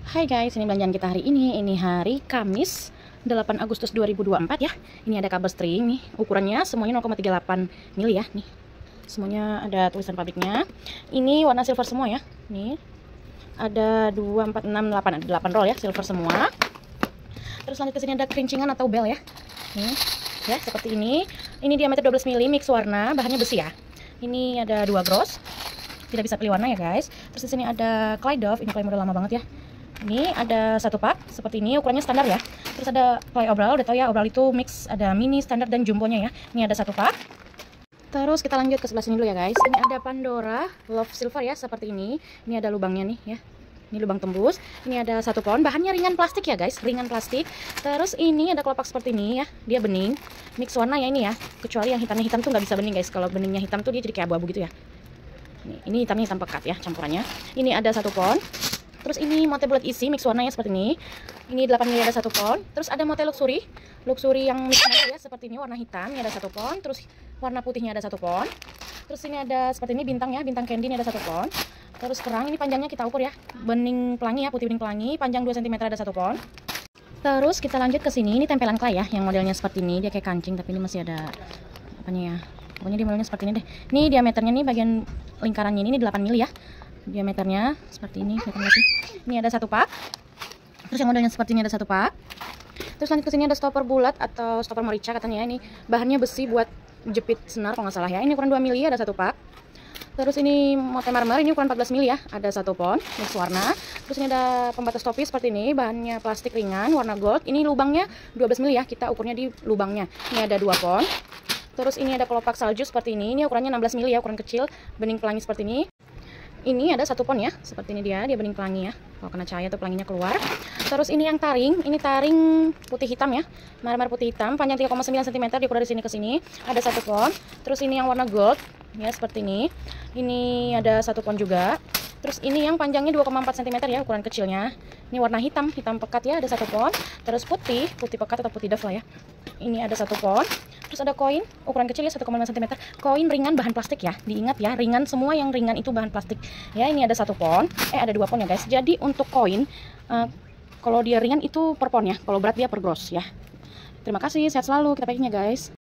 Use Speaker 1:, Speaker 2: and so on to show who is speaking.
Speaker 1: Hai guys, ini belanjaan kita hari ini. Ini hari Kamis 8 Agustus 2024 ya. Ini ada kabel string nih. Ukurannya semuanya 0,38 mili ya. Nih. Semuanya ada tulisan pabriknya. Ini warna silver semua ya. Nih. Ada 2, 4, 6, 8. Ada 8 roll ya, silver semua. Terus lanjut ke sini ada kerincingan atau bel ya. Nih. Ya, seperti ini. Ini diameter 12 mili, mix warna, bahannya besi ya. Ini ada 2 gros. Tidak bisa pilih warna ya guys. Terus di sini ada clay dove. Ini clay model lama banget ya. Ini ada 1 pak seperti ini, ukurannya standar ya. Terus ada clay obral, udah tau ya, obral itu mix, ada mini, standar, dan jumbonya ya. Ini ada 1 pak. Terus kita lanjut ke sebelah sini dulu ya guys. Ini ada Pandora Love Silver ya, seperti ini. Ini ada lubangnya nih ya. Ini lubang tembus. Ini ada 1 pohon, bahannya ringan plastik ya guys, ringan plastik. Terus ini ada kelopak seperti ini ya, dia bening, mix warna ya ini ya. Kecuali yang hitamnya hitam tuh nggak bisa bening guys. Kalau beningnya hitam tuh dia jadi kayak abu-abu gitu ya. Ini hitamnya hitam pekat ya campurannya. Ini ada 1 pohon. Terus ini mote bulat isi mix warnanya seperti ini. Ini 8 mili ada 1 pohon. Terus ada mote luxury yang mix ya seperti ini, warna hitam. Ini ada 1 pohon. Terus warna putihnya ada 1 pohon. Terus ini ada seperti ini bintang ya, bintang candy, ini ada 1 pohon. Terus kerang, ini panjangnya kita ukur ya, bening pelangi ya, putih bening pelangi, panjang 2 cm ada 1 pohon. Terus kita lanjut ke sini, ini tempelan clay ya, yang modelnya seperti ini. Dia kayak kancing tapi ini masih ada apanya ya. Pokoknya dia modelnya seperti ini deh. Ini diameternya nih, bagian lingkarannya ini 8 mili ya. Diameternya seperti ini, ini ada 1 pak. Terus yang modelnya seperti ini ada 1 pak. Terus lanjut ke sini ada stopper bulat atau stopper merica katanya ya. Ini bahannya besi buat jepit senar kalau nggak salah ya. Ini ukuran 2 mili ada 1 pak. Terus ini mote marmer, ini ukuran 14 mili ya, ada 1 pohon mix warna. Terus ini ada pembatas topi seperti ini, bahannya plastik ringan warna gold. Ini lubangnya 12 mili ya, kita ukurnya di lubangnya. Ini ada 2 pohon. Terus ini ada kelopak salju seperti ini ukurannya 16 mili ya, ukuran kecil, bening pelangi seperti ini. Ini ada 1 pohon ya, seperti ini dia bening pelangi ya. Kalau kena cahaya tuh pelanginya keluar. Terus ini yang taring, ini taring putih hitam ya, marmer putih hitam, panjang 3,9 cm, diukur dari sini ke sini. Ada 1 pohon. Terus ini yang warna gold ya, seperti ini. Ini ada 1 pohon juga. Terus ini yang panjangnya 2,4 cm ya, ukuran kecilnya. Ini warna hitam, hitam pekat ya, ada 1 pohon. Terus putih pekat atau putih doff lah ya. Ini ada 1 pohon. Terus ada koin, ukuran kecil ya, 1,5 cm. Koin ringan bahan plastik ya, diingat ya, ringan, semua yang ringan itu bahan plastik. Ya, ini ada 1 pohon, ada 2 pohon ya guys. Jadi untuk koin, kalau dia ringan itu per pohon ya, kalau berat dia per gross ya. Terima kasih, sehat selalu, kita packingnya guys.